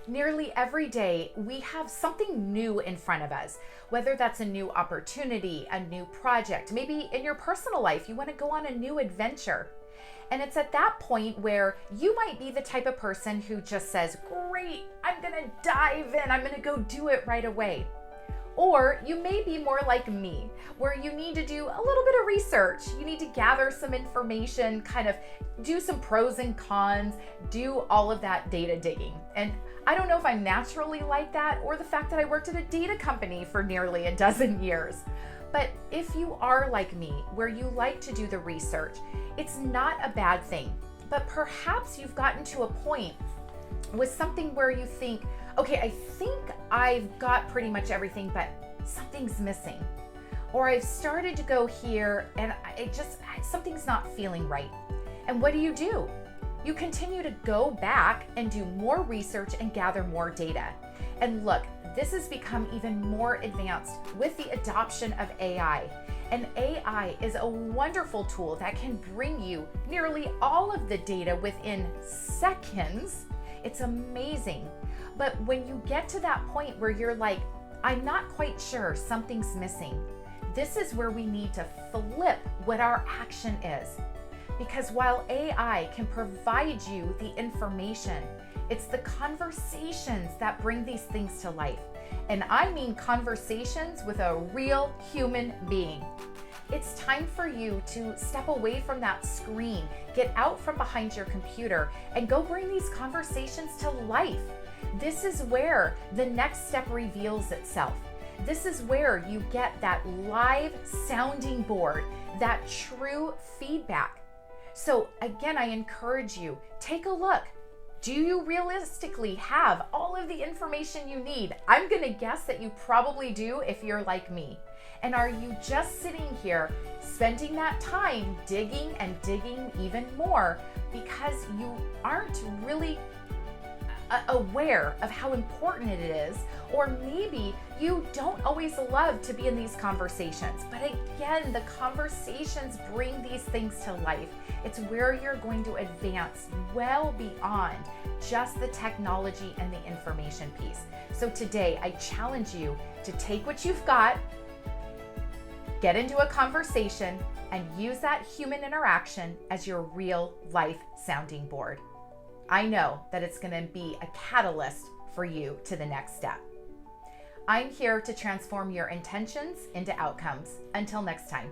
Nearly every day, we have something new in front of us, whether that's a new opportunity, a new project, maybe in your personal life, you want to go on a new adventure. And it's at that point where you might be the type of person who just says, great, I'm going to dive in, I'm going to go do it right away. Or you may be more like me, where you need to do a little bit of research. You need to gather some information, kind of do some pros and cons, do all of that data digging. And I don't know if I'm naturally like that or the fact that I worked at a data company for nearly a dozen years. But if you are like me, where you like to do the research, it's not a bad thing. But perhaps you've gotten to a point with something where you think, okay, I think I've got pretty much everything, but something's missing. Or I've started to go here and something's not feeling right. And what do? You continue to go back and do more research and gather more data. And look, this has become even more advanced with the adoption of AI. And AI is a wonderful tool that can bring you nearly all of the data within seconds. It's amazing. But when you get to that point where you're like, I'm not quite sure, something's missing, this is where we need to flip what our action is. Because while AI can provide you the information, it's the conversations that bring these things to life. And I mean conversations with a real human being. It's time for you to step away from that screen, get out from behind your computer, and go bring these conversations to life. This is where the next step reveals itself. This is where you get that live sounding board, that true feedback. So again, I encourage you, take a look. Do you realistically have all of the information you need? I'm gonna guess that you probably do if you're like me. And are you just sitting here spending that time digging and digging even more because you aren't really aware of how important it is? Or maybe you don't always love to be in these conversations, but again, the conversations bring these things to life. It's where you're going to advance well beyond just the technology and the information piece. So today, I challenge you to take what you've got, get into a conversation, and use that human interaction as your real life sounding board. I know that it's going to be a catalyst for you to the next step. I'm here to transform your intentions into outcomes. Until next time.